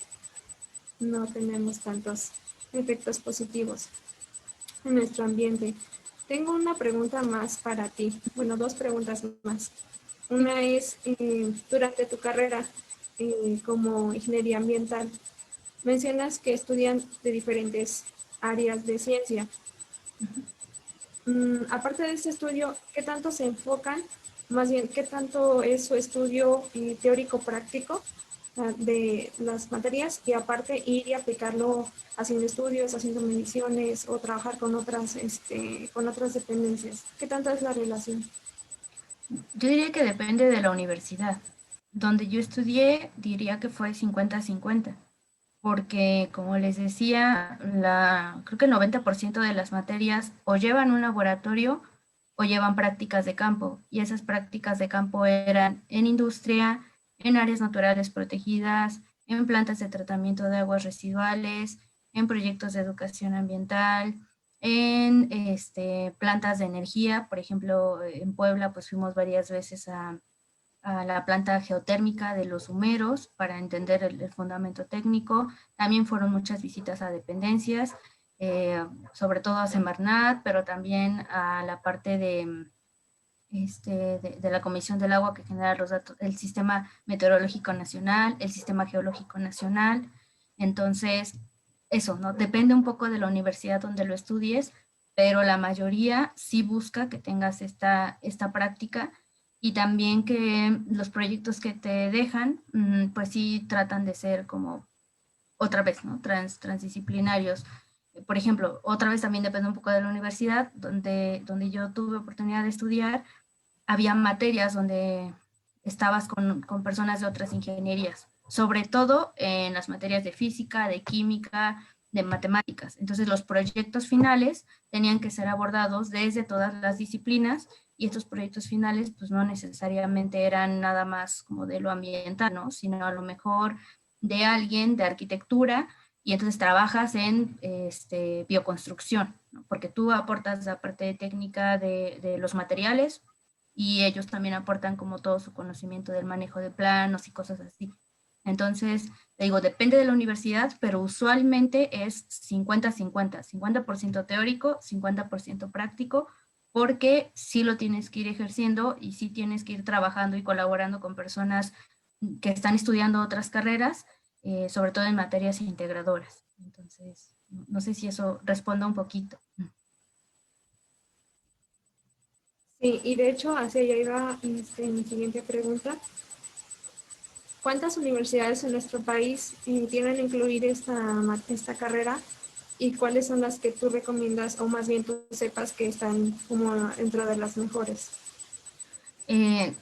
no tenemos tantos efectos positivos en nuestro ambiente. Tengo una pregunta más para ti, bueno, dos preguntas más. Una es, durante tu carrera como ingeniería ambiental, mencionas que estudian de diferentes áreas de ciencia. Aparte de este estudio, ¿qué tanto se enfocan? Más bien, ¿qué tanto es su estudio teórico-práctico de las materias? Y aparte, ir y aplicarlo haciendo estudios, haciendo mediciones o trabajar con otras dependencias. ¿Qué tanto es la relación? Yo diría que depende de la universidad. Donde yo estudié, diría que fue 50-50, porque como les decía, creo que el 90% de las materias o llevan un laboratorio o llevan prácticas de campo, y esas prácticas de campo eran en industria, en áreas naturales protegidas, en plantas de tratamiento de aguas residuales, en proyectos de educación ambiental, en plantas de energía. Por ejemplo, en Puebla pues fuimos varias veces a la planta geotérmica de los Humeros para entender el fundamento técnico. También fueron muchas visitas a dependencias, sobre todo a Semarnat, pero también a la parte de la Comisión del Agua, que genera los datos, el Sistema Meteorológico Nacional, el Sistema Geológico Nacional. Entonces, eso, ¿no? Depende un poco de la universidad donde lo estudies, pero la mayoría sí busca que tengas esta práctica, y también que los proyectos que te dejan, pues sí tratan de ser como otra vez, ¿no? Transdisciplinarios. Por ejemplo, otra vez también depende un poco de la universidad donde yo tuve oportunidad de estudiar. Había materias donde estabas con personas de otras ingenierías, sobre todo en las materias de física, de química, de matemáticas. Entonces los proyectos finales tenían que ser abordados desde todas las disciplinas, y estos proyectos finales pues no necesariamente eran nada más como de lo ambiental, ¿no? Sino a lo mejor de alguien de arquitectura, y entonces trabajas en bioconstrucción, ¿no? Porque tú aportas la parte técnica de los materiales, y ellos también aportan como todo su conocimiento del manejo de planos y cosas así. Entonces, te digo, depende de la universidad, pero usualmente es 50-50, 50% teórico, 50% práctico, porque sí lo tienes que ir ejerciendo y sí tienes que ir trabajando y colaborando con personas que están estudiando otras carreras, sobre todo en materias integradoras. Entonces, no sé si eso responda un poquito. Sí, y de hecho, hacia allá iba mi siguiente pregunta. ¿Cuántas universidades en nuestro país tienen incluir esta carrera y cuáles son las que tú recomiendas o más bien tú sepas que están como dentro de las mejores?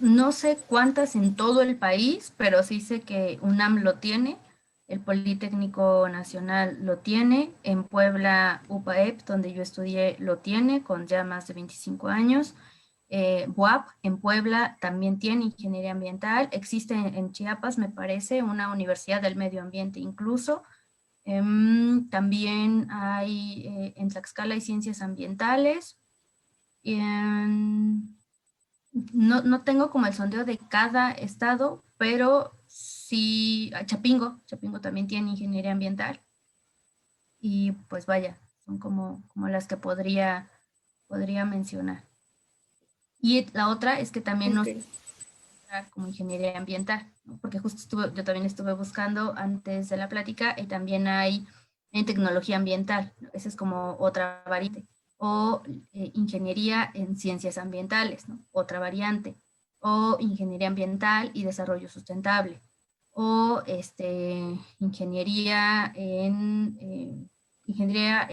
No sé cuántas en todo el país, pero sí sé que UNAM lo tiene, el Politécnico Nacional lo tiene, en Puebla UPAEP, donde yo estudié, lo tiene con ya más de 25 años. BUAP en Puebla también tiene ingeniería ambiental. Existe en Chiapas, me parece, una universidad del medio ambiente incluso. También hay en Tlaxcala hay ciencias ambientales. No tengo como el sondeo de cada estado, pero sí, Chapingo también tiene ingeniería ambiental, y pues vaya, son como las que podría mencionar. Y la otra es que también nos Okay. como ingeniería ambiental, ¿no? Porque justo yo también estuve buscando antes de la plática, y también hay en tecnología ambiental, ¿no? Esa es como otra variante, o ingeniería en ciencias ambientales, ¿no? Otra variante. o ingeniería ambiental y desarrollo sustentable, o ingeniería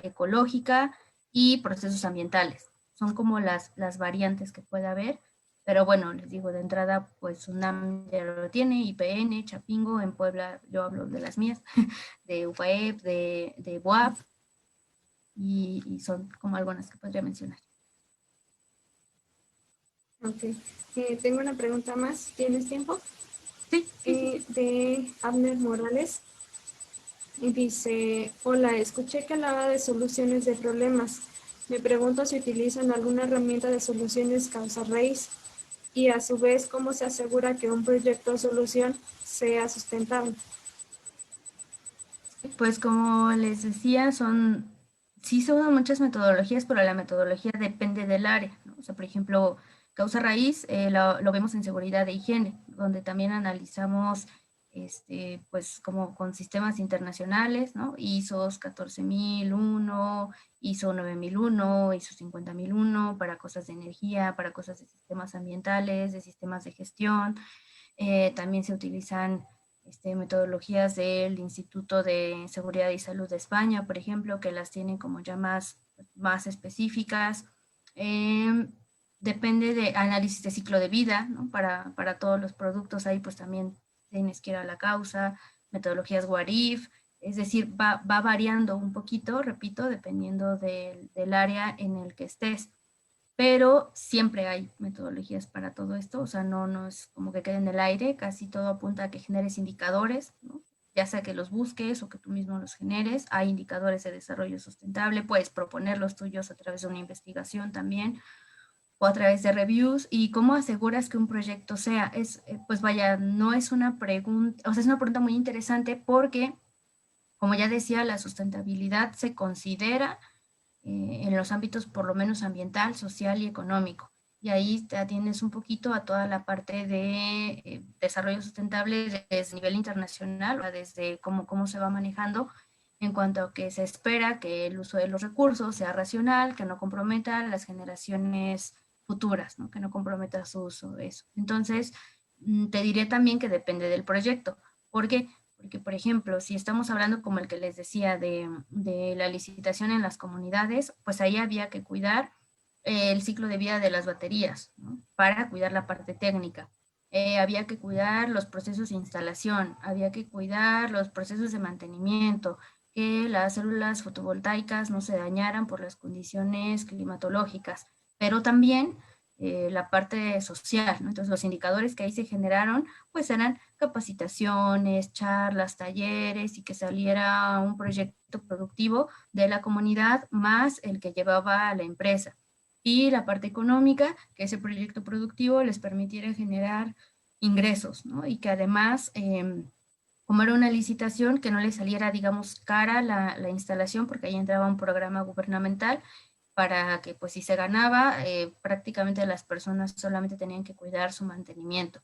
ecológica y procesos ambientales. Son como las variantes que puede haber, pero bueno, les digo de entrada, pues UNAM ya lo tiene, IPN, Chapingo, en Puebla yo hablo de las mías, de UPAEP, de BUAP, y son como algunas que podría mencionar. Ok. Tengo una pregunta más. ¿Tienes tiempo? Sí, sí, sí, sí. De Abner Morales. Y dice, hola, escuché que hablaba de soluciones de problemas. Me pregunto si utilizan alguna herramienta de soluciones causa-raíz y a su vez cómo se asegura que un proyecto o solución sea sustentable. Pues como les decía, sí se usan muchas metodologías, pero la metodología depende del área, ¿no? O sea, por ejemplo, causa raíz lo vemos en seguridad e higiene, donde también analizamos, pues como con sistemas internacionales, ¿no? ISOs 14001, ISO 9001, ISO 50001, para cosas de energía, para cosas de sistemas ambientales, de sistemas de gestión. También se utilizan metodologías del Instituto de Seguridad y Salud de España, por ejemplo, que las tienen como ya más específicas. Eh, Depende de análisis de ciclo de vida, ¿no? Para todos los productos ahí pues también tienes que ir a la causa, metodologías what if, es decir, va variando un poquito, repito, dependiendo del área en el que estés, pero siempre hay metodologías para todo esto, o sea, no es como que quede en el aire, casi todo apunta a que generes indicadores, ¿no? Ya sea que los busques o que tú mismo los generes, hay indicadores de desarrollo sustentable, puedes proponer los tuyos a través de una investigación también, o a través de reviews, y cómo aseguras que un proyecto sea, pues vaya, no es una pregunta, o sea, es una pregunta muy interesante porque, como ya decía, la sustentabilidad se considera en los ámbitos por lo menos ambiental, social y económico. Y ahí te atiendes un poquito a toda la parte de desarrollo sustentable desde nivel internacional, o desde cómo se va manejando en cuanto a que se espera que el uso de los recursos sea racional, que no comprometa las generaciones futuras, ¿no? Que no comprometa su uso de eso. Entonces, te diré también que depende del proyecto. ¿Por qué? Porque, por ejemplo, si estamos hablando como el que les decía de la licitación en las comunidades, pues ahí había que cuidar el ciclo de vida de las baterías, ¿no? Para cuidar la parte técnica. Había que cuidar los procesos de instalación, había que cuidar los procesos de mantenimiento, que las células fotovoltaicas no se dañaran por las condiciones climatológicas, pero también la parte social, ¿no? Entonces los indicadores que ahí se generaron pues eran capacitaciones, charlas, talleres, y que saliera un proyecto productivo de la comunidad más el que llevaba a la empresa. Y la parte económica, que ese proyecto productivo les permitiera generar ingresos, ¿no? Y que además, como era una licitación, que no les saliera, digamos, cara la instalación, porque ahí entraba un programa gubernamental para que, pues, si se ganaba, prácticamente las personas solamente tenían que cuidar su mantenimiento.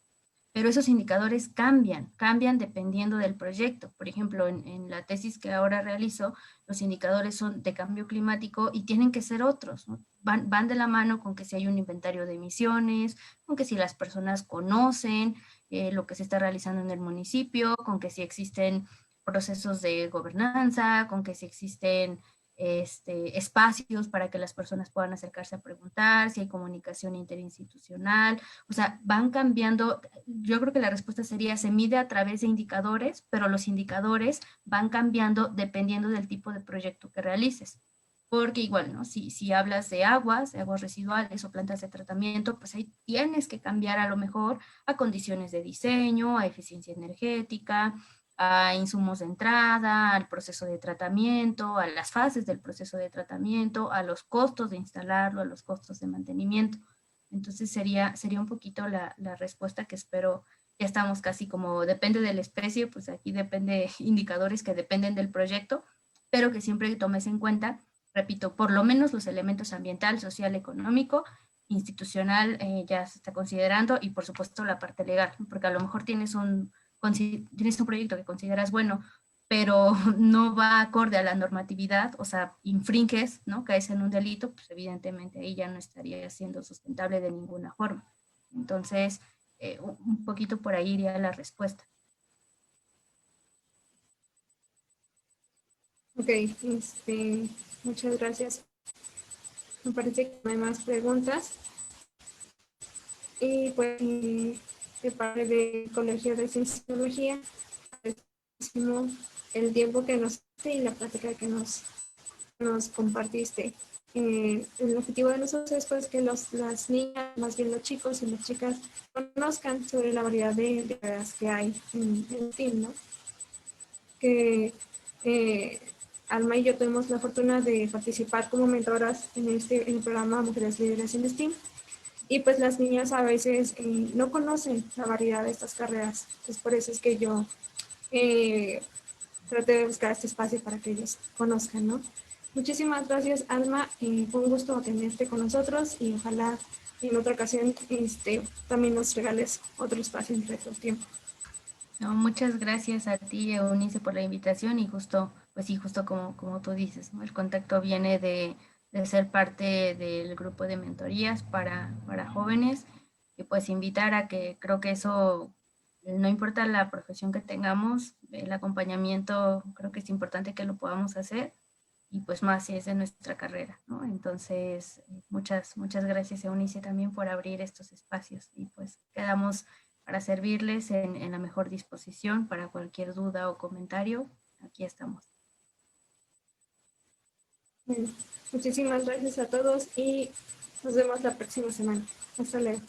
Pero esos indicadores cambian dependiendo del proyecto. Por ejemplo, en la tesis que ahora realizo, los indicadores son de cambio climático y tienen que ser otros, ¿no? Van de la mano con que si hay un inventario de emisiones, con que si las personas conocen lo que se está realizando en el municipio, con que si existen procesos de gobernanza, con que si existen espacios para que las personas puedan acercarse a preguntar, si hay comunicación interinstitucional, o sea, van cambiando. Yo creo que la respuesta sería, se mide a través de indicadores, pero los indicadores van cambiando dependiendo del tipo de proyecto que realices. Porque igual, ¿no? Si hablas de aguas residuales o plantas de tratamiento, pues ahí tienes que cambiar a lo mejor a condiciones de diseño, a eficiencia energética, a insumos de entrada, al proceso de tratamiento, a las fases del proceso de tratamiento, a los costos de instalarlo, a los costos de mantenimiento. Entonces sería un poquito la respuesta que espero. Ya estamos casi como, depende de la especie, pues aquí depende indicadores que dependen del proyecto, pero que siempre tomes en cuenta, repito, por lo menos los elementos ambiental, social, económico, institucional, ya se está considerando, y por supuesto la parte legal, porque a lo mejor tienes un proyecto que consideras bueno, pero no va acorde a la normatividad, o sea, infringes, ¿no? Caes en un delito, pues evidentemente ahí ya no estaría siendo sustentable de ninguna forma. Entonces, un poquito por ahí iría la respuesta. Ok, muchas gracias. Me parece que no hay más preguntas. Y pues, de parte del Colegio de Cienciología, agradecemos el tiempo que nos diste y la plática que nos compartiste. El objetivo de nosotros es pues, que las niñas, más bien los chicos y las chicas, conozcan sobre la variedad de carreras que hay en STEAM, ¿no? Que Alma y yo tuvimos la fortuna de participar como mentoras en el programa Mujeres Líderes en STEAM. Y pues las niñas a veces no conocen la variedad de estas carreras. Pues por eso es que yo traté de buscar este espacio para que ellos conozcan, ¿no? Muchísimas gracias, Alma. Fue un gusto tenerte con nosotros y ojalá en otra ocasión también nos regales otro espacio entre tu tiempo. No, muchas gracias a ti, Eunice, por la invitación y justo, pues sí, justo como tú dices, ¿no? El contacto viene de ser parte del grupo de mentorías para jóvenes y pues invitar a que creo que eso, no importa la profesión que tengamos, el acompañamiento creo que es importante que lo podamos hacer y pues más si es de nuestra carrera, ¿no? Entonces, muchas gracias, Eunice, también por abrir estos espacios y pues quedamos para servirles en la mejor disposición para cualquier duda o comentario. Aquí estamos. Bueno, muchísimas gracias a todos y nos vemos la próxima semana. Hasta luego.